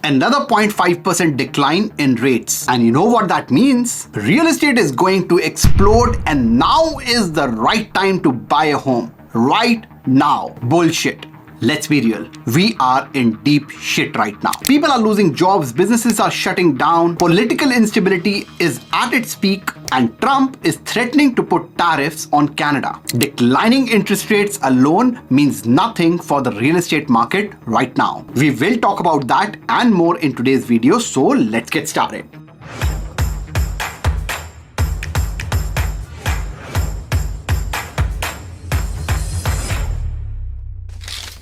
Another 0.5% decline in rates. And you know what that means? Real estate is going to explode, and now is the right time to buy a home. Right now. Bullshit. Let's be real. We are in deep shit right now. People are losing jobs, businesses are shutting down, political instability is at its peak, and Trump is threatening to put tariffs on Canada. Declining interest rates alone means nothing for the real estate market right now. We will talk about that and more in today's video, so let's get started.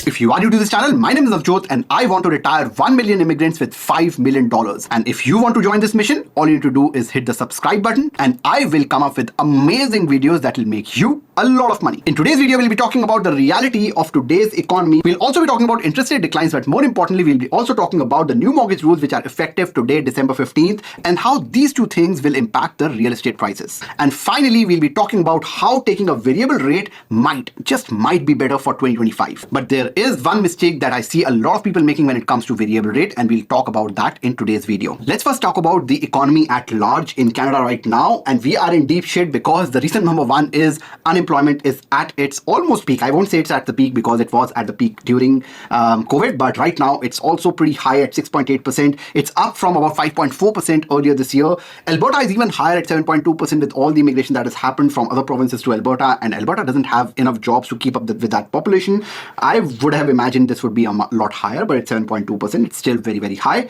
If you are new to this channel, my name is Navjot and I want to retire 1 million immigrants with $5 million. And if you want to join this mission, all you need to do is hit the subscribe button and I will come up with amazing videos that will make you a lot of money. In today's video, we'll be talking about the reality of today's economy. We'll also be talking about interest rate declines, but more importantly, we'll be also talking about the new mortgage rules which are effective today, December 15th, and how these two things will impact the real estate prices. And finally, we'll be talking about how taking a variable rate might be better for 2025. But there is one mistake that I see a lot of people making when it comes to variable rate, and we'll talk about that in today's video. Let's first talk about the economy at large in Canada right now, and we are in deep shit because the reason number one is unemployment is at its almost peak. I won't say it's at the peak because it was at the peak during COVID, but right now it's also pretty high at 6.8%. It's up from about 5.4% earlier this year. Alberta is even higher at 7.2% with all the immigration that has happened from other provinces to Alberta, and Alberta doesn't have enough jobs to keep up with that population. I would have imagined this would be a lot higher, but it's 7.2%. It's still very, very high.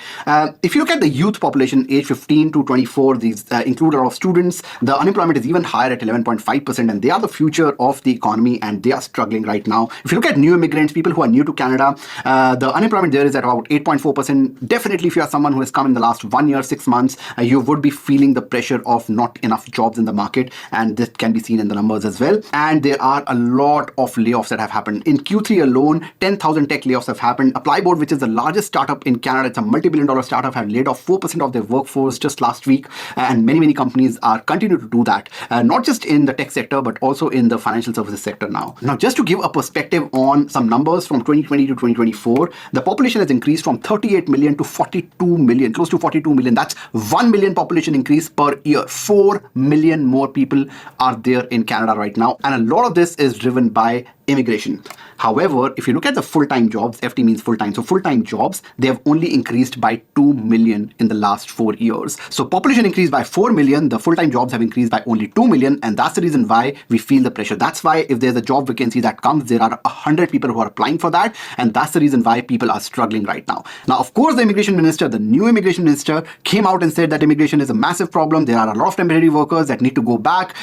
If you look at the youth population, age 15 to 24, these include a lot of students. The unemployment is even higher at 11.5%, and they are the future of the economy, and they are struggling right now. If you look at new immigrants, people who are new to Canada, the unemployment there is at about 8.4%. Definitely, if you are someone who has come in the last 1 year, 6 months, you would be feeling the pressure of not enough jobs in the market, and this can be seen in the numbers as well. And there are a lot of layoffs that have happened. In Q3 alone, 10,000 tech layoffs have happened. Applyboard, which is the largest startup in Canada, it's a multi-billion-dollar startup, have laid off 4% of their workforce just last week, and many companies are continuing to do that, not just in the tech sector, but also in the financial services sector now. Now, just to give a perspective on some numbers from 2020 to 2024, the population has increased from 38 million to 42 million, close to 42 million. That's 1 million population increase per year. 4 million more people are there in Canada right now, and a lot of this is driven by immigration. However, if you look at the full-time jobs, FT means full-time, so full-time jobs, they have only increased by 2 million in the last 4 years. So population increased by 4 million, the full-time jobs have increased by only 2 million, and that's the reason why we feel the pressure. That's why if there's a job vacancy that comes, there are 100 people who are applying for that, and that's the reason why people are struggling right now. Now, of course, the immigration minister, the new immigration minister, came out and said that immigration is a massive problem. There are a lot of temporary workers that need to go back.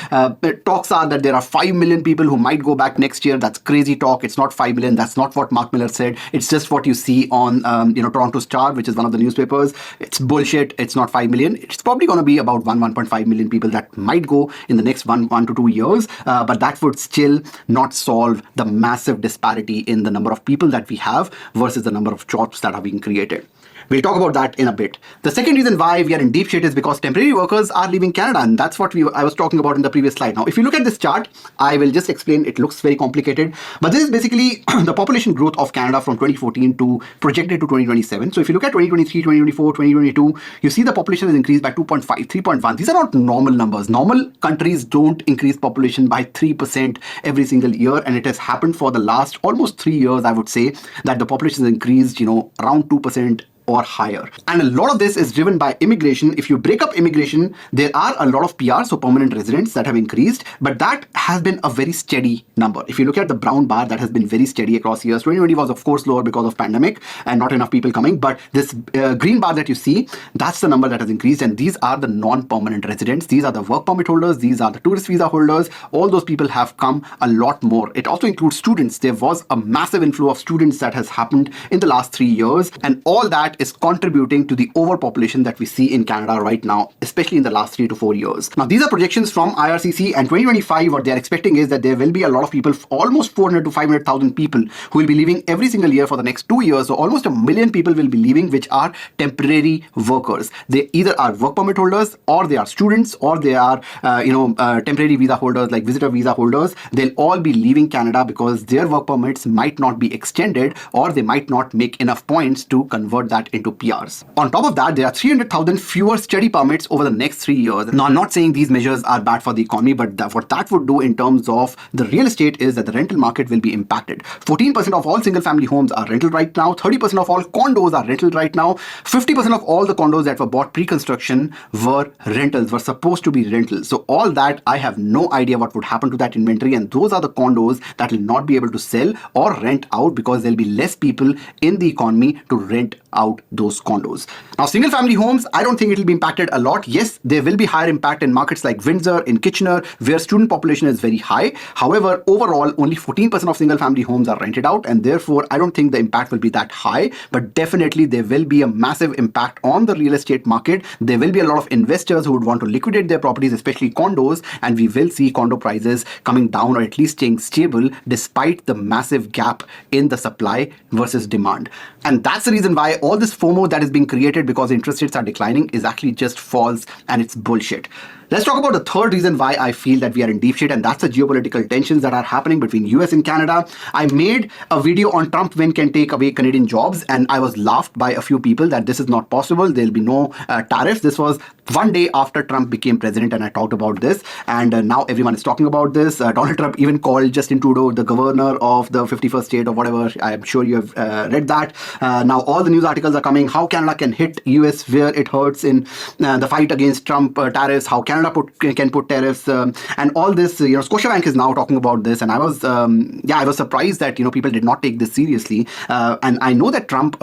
Talks are that there are 5 million people who might go back next year. That's crazy talk. It's not 5 million. That's not what Mark Miller said. It's just what you see on Toronto Star, which is one of the newspapers. It's bullshit. It's not 5 million. It's probably going to be about 1.5 million people that might go in the next 1 to 2 years. But that would still not solve the massive disparity in the number of people that we have versus the number of jobs that are being created. We'll talk about that in a bit. The second reason why we are in deep shit is because temporary workers are leaving Canada, and that's what I was talking about in the previous slide. Now, if you look at this chart, I will just explain. It looks very complicated, but this is basically the population growth of Canada from 2014 to projected to 2027. So if you look at 2023, 2024, 2022, you see the population has increased by 2.5, 3.1. These are not normal numbers. Normal countries don't increase population by 3% every single year, and it has happened for the last almost 3 years, I would say, that the population has increased, around 2% or higher. And a lot of this is driven by immigration. If you break up immigration, there are a lot of PR, so permanent residents, that have increased, but that has been a very steady number. If you look at the brown bar, that has been very steady across years. 2020 was of course lower because of pandemic and not enough people coming, but this green bar that you see, that's the number that has increased, and these are the non-permanent residents. These are the work permit holders, these are the tourist visa holders. All those people have come a lot more. It also includes students. There was a massive inflow of students that has happened in the last 3 years, and all that is contributing to the overpopulation that we see in Canada right now, especially in the last 3 to 4 years. Now, these are projections from IRCC, and 2025, what they're expecting is that there will be a lot of people, almost 400 to 500,000 people, who will be leaving every single year for the next 2 years. So almost 1 million people will be leaving, which are temporary workers. They either are work permit holders, or they are students, or they are temporary visa holders, like visitor visa holders. They'll all be leaving Canada because their work permits might not be extended, or they might not make enough points to convert that that into PRs. On top of that, there are 300,000 fewer study permits over the next 3 years. Now, I'm not saying these measures are bad for the economy, but what that would do in terms of the real estate is that the rental market will be impacted. 14% of all single family homes are rental right now. 30% of all condos are rental right now. 50% of all the condos that were bought pre-construction were rentals, were supposed to be rentals. So all that, I have no idea what would happen to that inventory. And those are the condos that will not be able to sell or rent out because there'll be less people in the economy to rent out those condos. Now, single family homes, I don't think it will be impacted a lot. Yes, there will be higher impact in markets like Windsor, in Kitchener, where student population is very high. However, overall, only 14% of single family homes are rented out, and therefore, I don't think the impact will be that high. But definitely, there will be a massive impact on the real estate market. There will be a lot of investors who would want to liquidate their properties, especially condos, and we will see condo prices coming down or at least staying stable despite the massive gap in the supply versus demand. And that's the reason why all this FOMO that is being created because interest rates are declining is actually just false and it's bullshit. Let's talk about the third reason why I feel that we are in deep shit, and that's the geopolitical tensions that are happening between US and Canada. I made a video on Trump win can take away Canadian jobs, and I was laughed by a few people that this is not possible. There'll be no tariffs. This was one day after Trump became president, and I talked about this, and now everyone is talking about this. Donald Trump even called Justin Trudeau the governor of the 51st state or whatever. I'm sure you have read that. Now all the news articles are coming. How Canada can hit US where it hurts in the fight against Trump tariffs. How Canada can put tariffs and all this. Scotiabank is now talking about this, and I was surprised that people did not take this seriously. And I know that Trump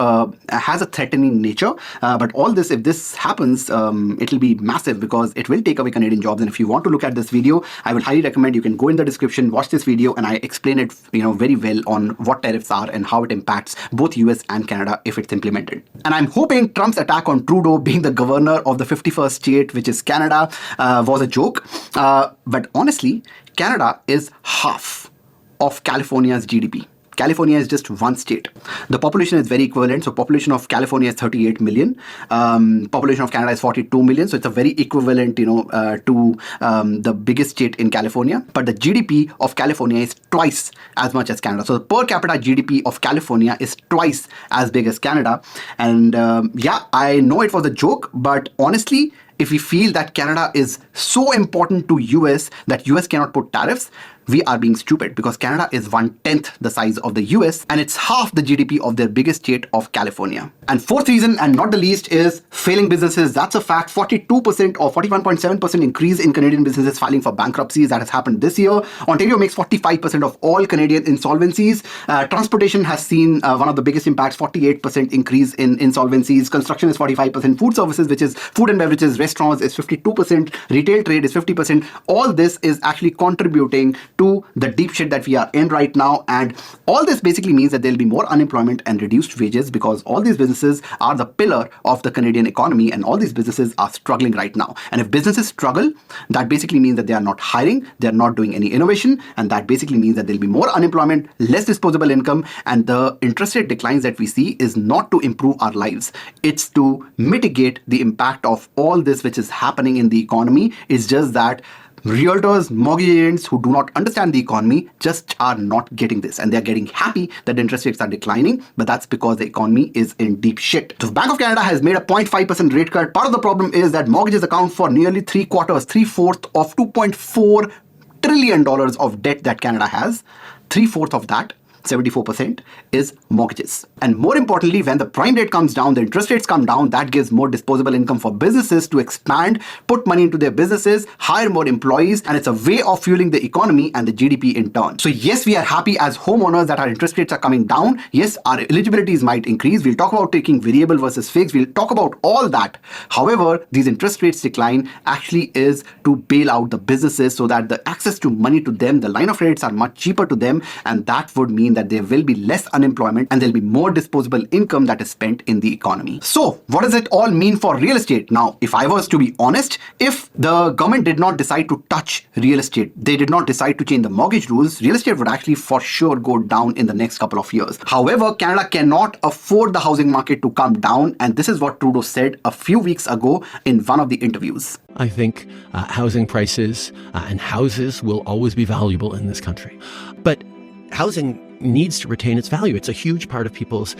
has a threatening nature, but all this, if this happens, it'll be massive because it will take away Canadian jobs. And if you want to look at this video, I would highly recommend you can go in the description, watch this video, and I explain it very well on what tariffs are and how it impacts both US and Canada if it's implemented. And I'm hoping Trump's attack on Trudeau being the governor of the 51st state, which is Canada, was a joke. But honestly, Canada is half of California's GDP. California is just one state. The population is very equivalent. So population of California is 38 million. Population of Canada is 42 million. So it's a very equivalent, to the biggest state in California. But the GDP of California is twice as much as Canada. So the per capita GDP of California is twice as big as Canada. And I know it was a joke, but honestly, if we feel that Canada is so important to US that US cannot put tariffs, we are being stupid because Canada is 1/10 the size of the US and it's half the GDP of their biggest state of California. And fourth reason, and not the least, is failing businesses. That's a fact. 42% or 41.7% increase in Canadian businesses filing for bankruptcies that has happened this year. Ontario makes 45% of all Canadian insolvencies. Transportation has seen one of the biggest impacts, 48% increase in insolvencies. Construction is 45%. Food services, which is food and beverages, restaurants, is 52%. Retail trade is 50%. All this is actually contributing to the deep shit that we are in right now. And all this basically means that there'll be more unemployment and reduced wages because all these businesses are the pillar of the Canadian economy and all these businesses are struggling right now. And if businesses struggle, that basically means that they are not hiring, they're not doing any innovation, and that basically means that there'll be more unemployment, less disposable income, and the interest rate declines that we see is not to improve our lives. It's to mitigate the impact of all this which is happening in the economy. It's just that realtors, mortgage agents who do not understand the economy just are not getting this, and they're getting happy that interest rates are declining, but that's because the economy is in deep shit. So Bank of Canada has made a 0.5% rate cut. Part of the problem is that mortgages account for nearly 3/4 of $2.4 trillion of debt that Canada has. 3/4 of that, 74%, is mortgages. And more importantly, when the prime rate comes down, the interest rates come down, that gives more disposable income for businesses to expand, put money into their businesses, hire more employees, and it's a way of fueling the economy and the GDP in turn. So yes, we are happy as homeowners that our interest rates are coming down. Yes, our eligibilities might increase. We'll talk about taking variable versus fixed. We'll talk about all that. However, these interest rates decline actually is to bail out the businesses so that the access to money to them, the line of rates are much cheaper to them, and that would mean that there will be less unemployment and there'll be more disposable income that is spent in the economy. So what does it all mean for real estate? Now, if I was to be honest, if the government did not decide to touch real estate, they did not decide to change the mortgage rules, real estate would actually for sure go down in the next couple of years. However, Canada cannot afford the housing market to come down, and this is what Trudeau said a few weeks ago in one of the interviews. I think housing prices and houses will always be valuable in this country. But housing needs to retain its value. It's a huge part of people's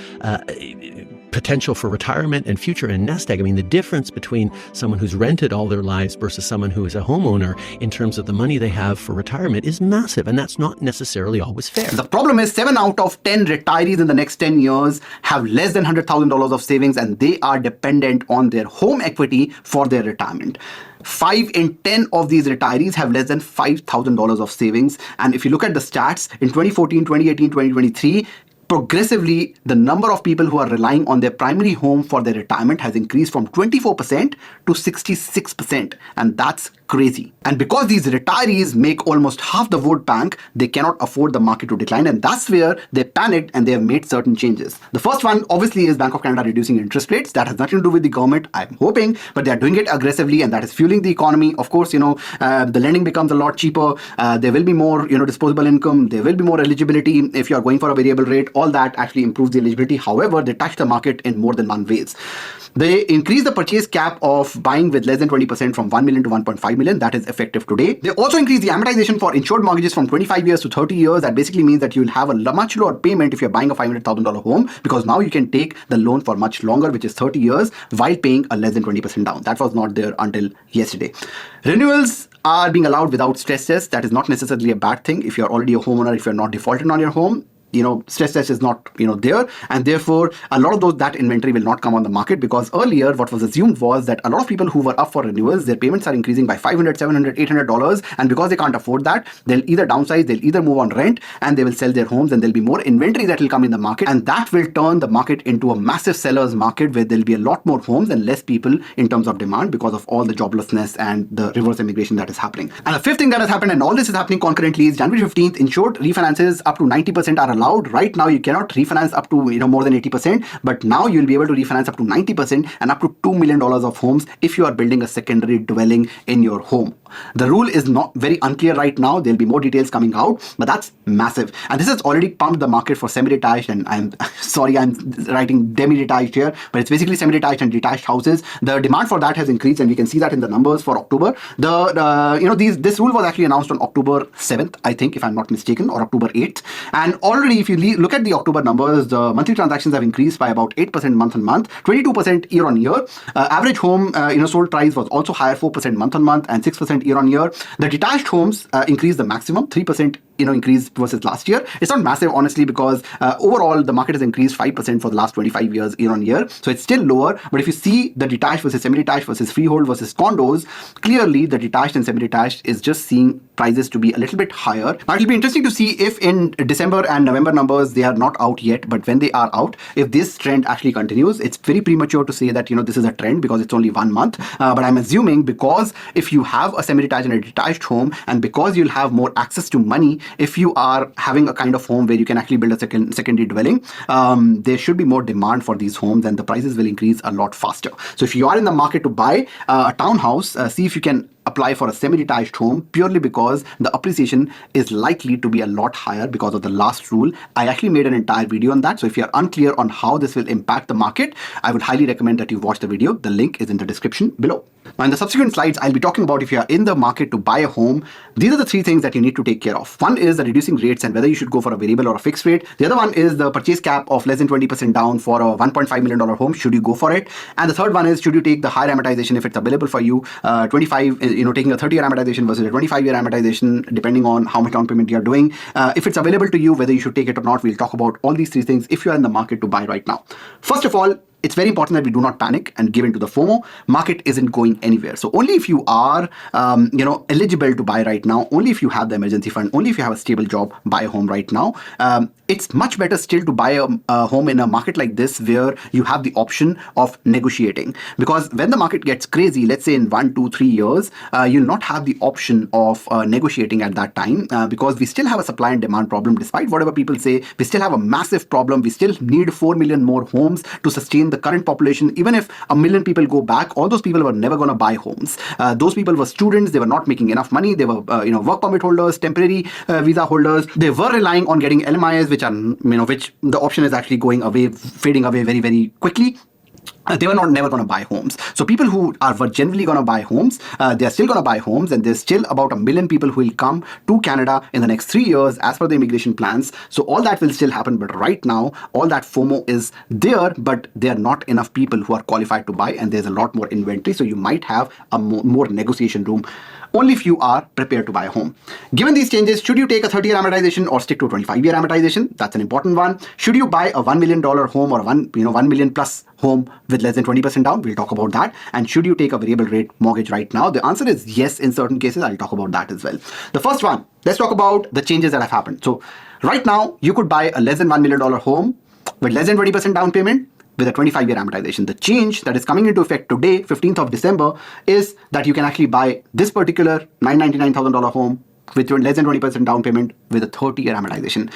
potential for retirement and future and nest egg. I mean, the difference between someone who's rented all their lives versus someone who is a homeowner in terms of the money they have for retirement is massive, and that's not necessarily always fair. The problem is 7 out of 10 retirees in the next 10 years have less than $100,000 of savings, and they are dependent on their home equity for their retirement. 5 in 10 of these retirees have less than $5,000 of savings. And if you look at the stats in 2014, 2018, 2023, progressively, the number of people who are relying on their primary home for their retirement has increased from 24% to 66%. And that's crazy. And because these retirees make almost half the vote bank, they cannot afford the market to decline. And that's where they panicked and they have made certain changes. The first one, obviously, is Bank of Canada reducing interest rates. That has nothing to do with the government, I'm hoping, but they're doing it aggressively, and that is fueling the economy. Of course, the lending becomes a lot cheaper. There will be more, disposable income. There will be more eligibility if you are going for a variable rate. All that actually improves the eligibility. However, they touch the market in more than one ways. They increase the purchase cap of buying with less than 20% from 1 million to 1.5 million. That is effective today. They also increase the amortization for insured mortgages from 25 years to 30 years. That basically means that you'll have a much lower payment if you're buying a $500,000 home, because now you can take the loan for much longer, which is 30 years, while paying a less than 20% down. That was not there until yesterday. Renewals are being allowed without stress tests. That is not necessarily a bad thing. If you're already a homeowner, if you're not defaulted on your home, stress test is not, there, and therefore a lot of that inventory will not come on the market, because earlier what was assumed was that a lot of people who were up for renewals, their payments are increasing by $500, $700, $800, and because they can't afford that, they'll either downsize, they'll either move on rent, and they will sell their homes, and there'll be more inventory that will come in the market, and that will turn the market into a massive seller's market where there'll be a lot more homes and less people in terms of demand because of all the joblessness and the reverse immigration that is happening. And the fifth thing that has happened, and all this is happening concurrently, is January 15th, insured refinances up to 90% are allowed. Right now, you cannot refinance up to more than 80%, but now you'll be able to refinance up to 90% and up to $2 million of homes if you are building a secondary dwelling in your home. The rule is not very unclear right now. There'll be more details coming out, but that's massive. And this has already pumped the market for semi-detached, and I'm sorry, I'm writing demi-detached here, but it's basically semi-detached and detached houses. The demand for that has increased, and we can see that in the numbers for October. This rule was actually announced on October 7th, I think, if I'm not mistaken, or October 8th. And already, if you look at the October numbers, the monthly transactions have increased by about 8% month on month, 22% year on year. Average home, sold price was also higher, 4% month on month, and 6% year on year. The detached homes increased the maximum, 3% increase versus last year. It's not massive, honestly, because overall the market has increased 5% for the last 25 years year on year. So it's still lower. But if you see the detached versus semi-detached versus freehold versus condos, clearly the detached and semi-detached is just seeing prices to be a little bit higher. Now it'll be interesting to see if in December and November numbers, they are not out yet, but when they are out, if this trend actually continues. It's very premature to say that this is a trend because it's only 1 month, but I'm assuming because if you have a semi-detached and a detached home, and because you'll have more access to money if you are having a kind of home where you can actually build a secondary dwelling, there should be more demand for these homes, and the prices will increase a lot faster. So if you are in the market to buy a townhouse, see if you can apply for a semi-detached home, purely because the appreciation is likely to be a lot higher because of the last rule. I actually made an entire video on that. So if you're unclear on how this will impact the market, I would highly recommend that you watch the video. The link is in the description below. Now in the subsequent slides, I'll be talking about if you are in the market to buy a home, these are the 3 things that you need to take care of. One is the reducing rates and whether you should go for a variable or a fixed rate. The other one is the purchase cap of less than 20% down for a $1.5 million home. Should you go for it? And the third one is, should you take the higher amortization if it's available for you? 25, taking a 30-year amortization versus a 25-year amortization, depending on how much down payment you're doing. If it's available to you, whether you should take it or not, we'll talk about all these 3 things if you're in the market to buy right now. First of all, it's very important that we do not panic and give into the FOMO. Market isn't going anywhere. So only if you are, eligible to buy right now, only if you have the emergency fund, only if you have a stable job, buy a home right now. It's much better still to buy a home in a market like this where you have the option of negotiating. Because when the market gets crazy, let's say in 1, 2, 3 years, you'll not have the option of negotiating at that time because we still have a supply and demand problem. Despite whatever people say, we still have a massive problem. We still need 4 million more homes to sustain the current population. Even if 1 million people go back, all those people were never going to buy homes. Those people were students. They were not making enough money. They were, work permit holders, temporary visa holders. They were relying on getting LMIs, which the option is actually going away, fading away very, very quickly. they were not never going to buy homes. So people who were generally going to buy homes, they are still going to buy homes, and there's still about 1 million people who will come to Canada in the next 3 years as per the immigration plans. So all that will still happen, but right now all that FOMO is there, but there are not enough people who are qualified to buy, and there's a lot more inventory. So you might have a more negotiation room only if you are prepared to buy a home. Given these changes, should you take a 30-year amortization or stick to a 25-year amortization? That's an important one. Should you buy a $1 million home or 1 million plus home with less than 20% down? We'll talk about that. And should you take a variable rate mortgage right now? The answer is yes in certain cases. I'll talk about that as well. The first one, let's talk about the changes that have happened. So right now, you could buy a less than $1 million home with less than 20% down payment with a 25-year amortization. The change that is coming into effect today, 15th of December, is that you can actually buy this particular $999,000 home with less than 20% down payment with a 30-year amortization.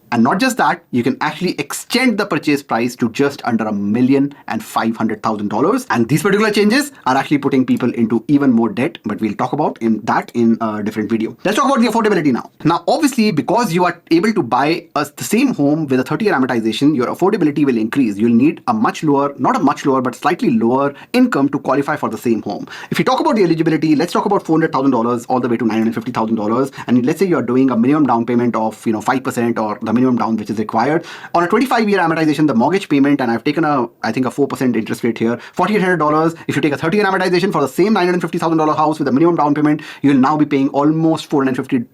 And not just that, you can actually extend the purchase price to just under $1,500,000. And these particular changes are actually putting people into even more debt, but we'll talk about that in a different video. Let's talk about the affordability now. Now, obviously, because you are able to buy the same home with a 30-year amortization, your affordability will increase. You'll need a much lower, not a much lower, but slightly lower income to qualify for the same home. If you talk about the eligibility, let's talk about $400,000 all the way to $950,000. And let's say you're doing a minimum down payment of 5% or the minimum down which is required. On a 25-year amortization, the mortgage payment, and I've taken a 4% interest rate here, $4,800. If you take a 30-year amortization for the same $950,000 house with a minimum down payment, you'll now be paying almost $450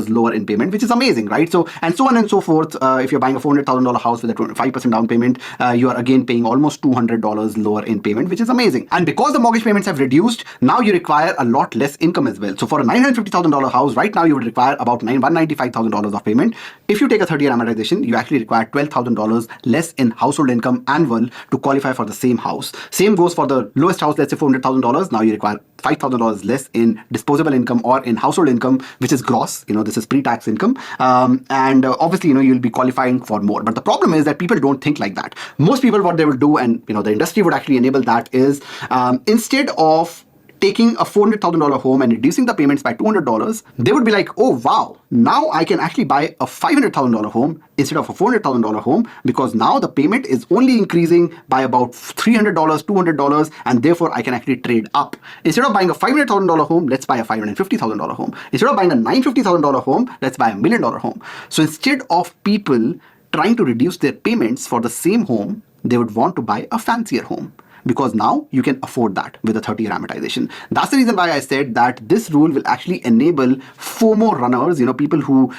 lower in payment, which is amazing, right? So, and so on and so forth. If you're buying a $400,000 house with a 5% down payment, you are again paying almost $200 lower in payment, which is amazing. And because the mortgage payments have reduced, now you require a lot less income as well. So for a $950,000 house, right now you would require about $195,000 of payment. If you take a 30-year amortization, you actually require $12,000 less in household income annual to qualify for the same house. Same goes for the lowest house, let's say $400,000. Now you require $5,000 less in disposable income or in household income, which is gross. This is pre-tax income. And obviously, you'll be qualifying for more. But the problem is that people don't think like that. Most people, what they will do, and the industry would actually enable that, is instead of taking a $400,000 home and reducing the payments by $200, they would be like, oh wow, now I can actually buy a $500,000 home instead of a $400,000 home, because now the payment is only increasing by about $300, $200, and therefore I can actually trade up. Instead of buying a $500,000 home, let's buy a $550,000 home. Instead of buying a $950,000 home, let's buy a $1 million home. So instead of people trying to reduce their payments for the same home, they would want to buy a fancier home, because now you can afford that with a 30-year amortization. That's the reason why I said that this rule will actually enable FOMO runners, people who,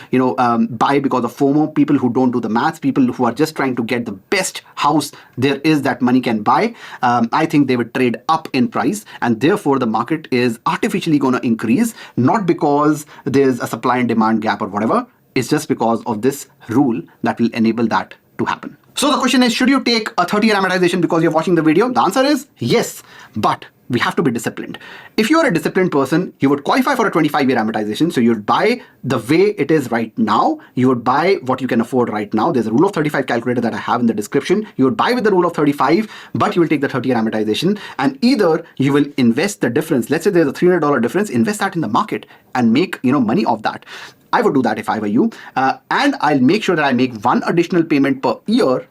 buy because of FOMO, people who don't do the maths, people who are just trying to get the best house there is that money can buy. I think they would trade up in price, and therefore the market is artificially going to increase, not because there's a supply and demand gap or whatever. It's just because of this rule that will enable that to happen. So the question is, should you take a 30-year amortization because you're watching the video? The answer is yes, but we have to be disciplined. If you are a disciplined person, you would qualify for a 25-year amortization. So you'd buy the way it is right now. You would buy what you can afford right now. There's a rule of 35 calculator that I have in the description. You would buy with the rule of 35, but you will take the 30-year amortization, and either you will invest the difference. Let's say there's a $300 difference, invest that in the market and make money off that. I would do that if I were you. And I'll make sure that I make one additional payment per year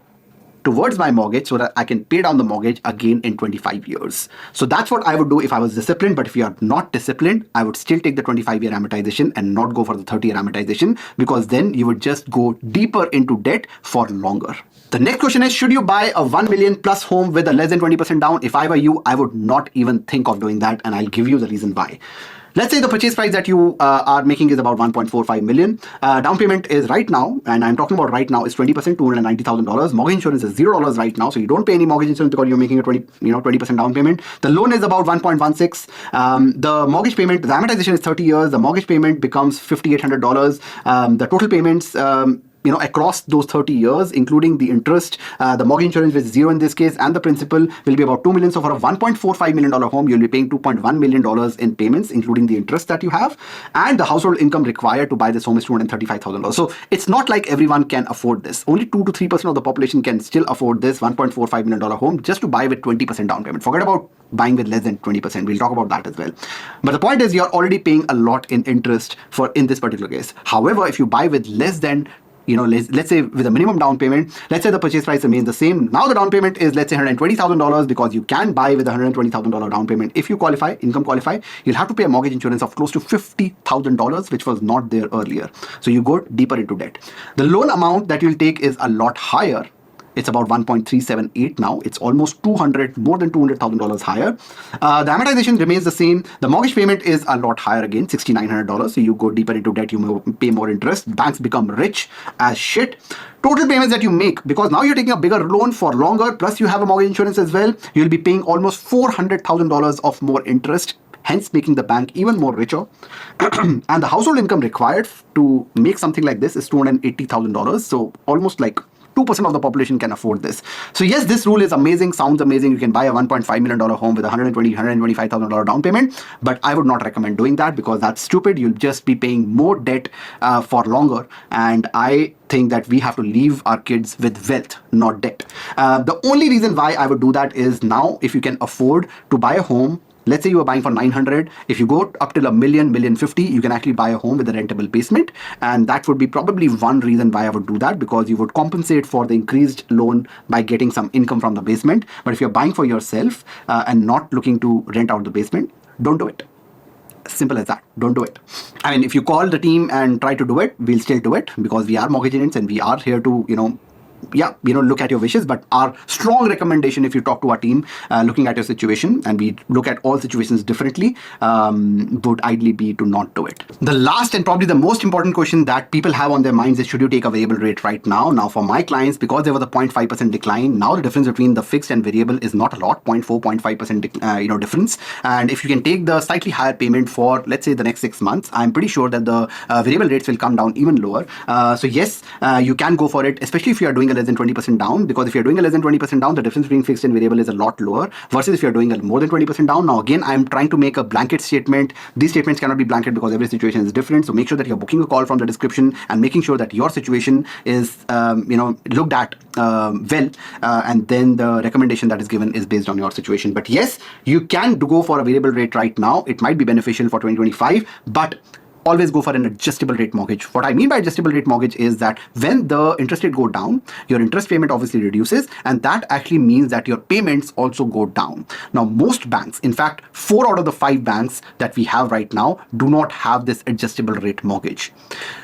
towards my mortgage so that I can pay down the mortgage again in 25 years. So that's what I would do if I was disciplined. But if you are not disciplined, I would still take the 25-year amortization and not go for the 30-year amortization, because then you would just go deeper into debt for longer. The next question is, should you buy a 1 million plus home with a less than 20% down? If I were you, I would not even think of doing that, and I'll give you the reason why. Let's say the purchase price that you are making is about $1.45 million. Down payment is right now, and I'm talking about right now, is 20%, $290,000. Mortgage insurance is $0 right now, so you don't pay any mortgage insurance because you're making a 20% down payment. The loan is about 1.16. The mortgage payment, the amortization is 30 years. The mortgage payment becomes $5,800. The total payments, across those 30 years, including the interest, the mortgage insurance, which is zero in this case, and the principal, will be about $2 million. So for a $1.45 million home, you'll be paying $2.1 million in payments, including the interest that you have. And the household income required to buy this home is $235,000. So it's not like everyone can afford this. Only 2 to 3% of the population can still afford this $1.45 million home just to buy with 20% down payment. Forget about buying with less than 20%. We'll talk about that as well. But the point is, you're already paying a lot in interest in this particular case. However, if you buy with less than let's say with a minimum down payment, let's say the purchase price remains the same. Now the down payment is, let's say, $120,000, because you can buy with a $120,000 down payment. If you qualify, income qualify, you'll have to pay a mortgage insurance of close to $50,000, which was not there earlier. So you go deeper into debt. The loan amount that you'll take is a lot higher. It's about 1.378 now. It's almost more than $200,000 higher. The amortization remains the same. The mortgage payment is a lot higher again, $6,900. So you go deeper into debt, you pay more interest. Banks become rich as shit. Total payments that you make, because now you're taking a bigger loan for longer, plus you have a mortgage insurance as well, you'll be paying almost $400,000 of more interest, hence making the bank even more richer. And the household income required to make something like this is $280,000. So almost like 2% of the population can afford this. So yes, this rule is amazing, sounds amazing. You can buy a $1.5 million home with $125,000 down payment, but I would not recommend doing that, because that's stupid. You'll just be paying more debt for longer. And I think that we have to leave our kids with wealth, not debt. The only reason why I would do that is, now if you can afford to buy a home, let's say you are buying for 900. If you go up till $1 million, $1.05 million, you can actually buy a home with a rentable basement. And that would be probably one reason why I would do that, because you would compensate for the increased loan by getting some income from the basement. But if you're buying for yourself and not looking to rent out the basement, don't do it. Simple as that. Don't do it. I mean, if you call the team and try to do it, we'll still do it, because we are mortgage agents and we are here to, look at your wishes. But our strong recommendation, if you talk to our team, looking at your situation, and we look at all situations differently, would ideally be to not do it. The last and probably the most important question that people have on their minds is, should you take a variable rate right now? Now, for my clients, because there was a 0.5% decline, now the difference between the fixed and variable is not a lot, 0.4, 0.5% difference. And if you can take the slightly higher payment for, let's say, the next 6 months, I'm pretty sure that the variable rates will come down even lower. So yes, you can go for it, especially if you are doing a less than 20% down, because if you're doing a less than 20% down, the difference between fixed and variable is a lot lower, versus if you're doing a more than 20% down. Now again, I'm trying to make a blanket statement. These statements cannot be blanket, because every situation is different. So make sure that you're booking a call from the description and making sure that your situation is looked at well, and then the recommendation that is given is based on your situation. But yes, you can go for a variable rate right now. It might be beneficial for 2025, but always go for an adjustable rate mortgage. What I mean by adjustable rate mortgage is that when the interest rate go down, your interest payment obviously reduces, and that actually means that your payments also go down. Now, most banks, in fact, 4 out of the 5 banks that we have right now, do not have this adjustable rate mortgage.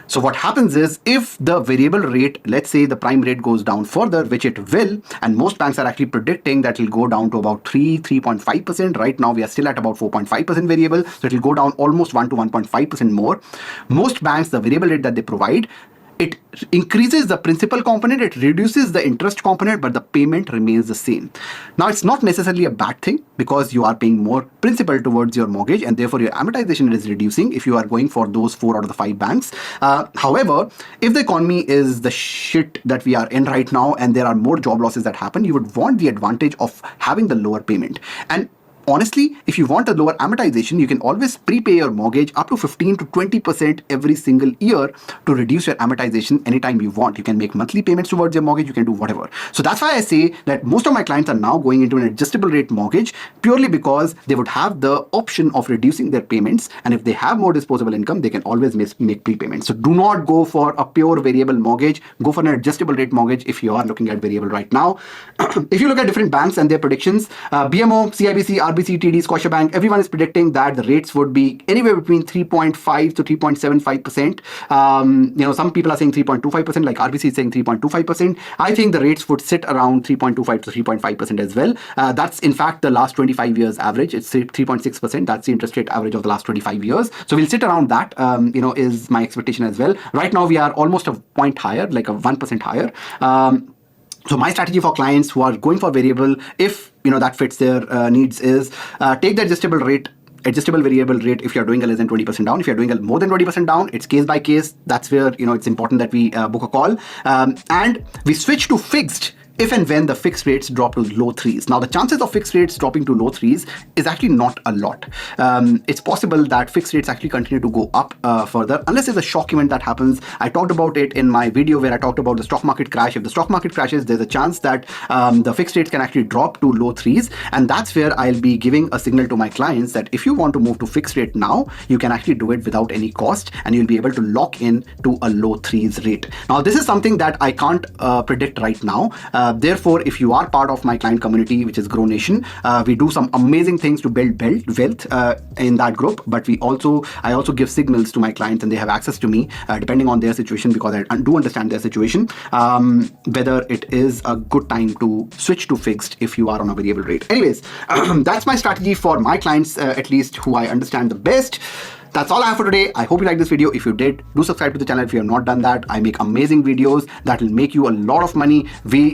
So what happens is, if the variable rate, let's say the prime rate goes down further, which it will, and most banks are actually predicting that it'll go down to about 3.5%. Right now, we are still at about 4.5% variable. So it'll go down almost 1 to 1.5% more. Most banks, the variable rate that they provide, it increases the principal component, it reduces the interest component, but the payment remains the same. Now, it's not necessarily a bad thing, because you are paying more principal towards your mortgage, and therefore your amortization is reducing if you are going for those 4 out of the 5 banks. However, if the economy is the shit that we are in right now, and there are more job losses that happen, you would want the advantage of having the lower payment. And honestly, if you want a lower amortization, you can always prepay your mortgage up to 15 to 20% every single year to reduce your amortization anytime you want. You can make monthly payments towards your mortgage, you can do whatever. So that's why I say that most of my clients are now going into an adjustable rate mortgage, purely because they would have the option of reducing their payments, and if they have more disposable income, they can always make prepayments. So do not go for a pure variable mortgage, go for an adjustable rate mortgage if you are looking at variable right now. If you look at different banks and their predictions, BMO, CIBC, RBC, TD, Scotiabank, everyone is predicting that the rates would be anywhere between 3.5 to 3.75%. Some people are saying 3.25%, like RBC is saying 3.25%. I think the rates would sit around 3.25 to 3.5% as well. That's in fact the last 25 years average. It's 3.6%. That's the interest rate average of the last 25 years. So we'll sit around that, is my expectation as well. Right now, we are almost a point higher, like a 1% higher. So my strategy for clients who are going for variable, if that fits their needs, is take the adjustable variable rate if you're doing a less than 20% down. If you're doing a more than 20% down, it's case by case. That's where it's important that we book a call, and we switch to fixed if and when the fixed rates drop to low threes. Now, the chances of fixed rates dropping to low threes is actually not a lot. It's possible that fixed rates actually continue to go up further unless there's a shock event that happens. I talked about it in my video where I talked about the stock market crash. If the stock market crashes, there's a chance that the fixed rates can actually drop to low threes, and that's where I'll be giving a signal to my clients that if you want to move to fixed rate now, you can actually do it without any cost, and you'll be able to lock in to a low threes rate. Now, this is something that I can't predict right now. Therefore, if you are part of my client community, which is Grow Nation, we do some amazing things to build wealth in that group. But I also give signals to my clients, and they have access to me depending on their situation, because I do understand their situation, whether it is a good time to switch to fixed if you are on a variable rate. Anyways, that's my strategy for my clients, at least who I understand the best. That's all I have for today. I hope you liked this video. If you did, do subscribe to the channel if you have not done that. I make amazing videos that will make you a lot of money.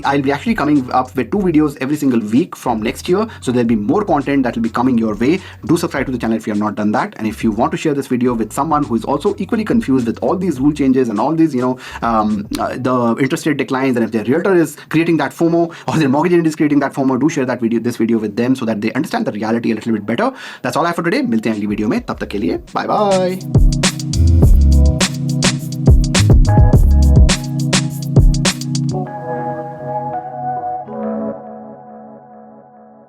I'll be actually coming up with 2 videos every single week from next year. So there'll be more content that will be coming your way. Do subscribe to the channel if you have not done that. And if you want to share this video with someone who is also equally confused with all these rule changes and all these, the interest rate declines, and if their realtor is creating that FOMO or their mortgage agent is creating that FOMO, do share this video with them so that they understand the reality a little bit better. That's all I have for today. मिलते हैं अगली video में. तब तक के लिए bye bye.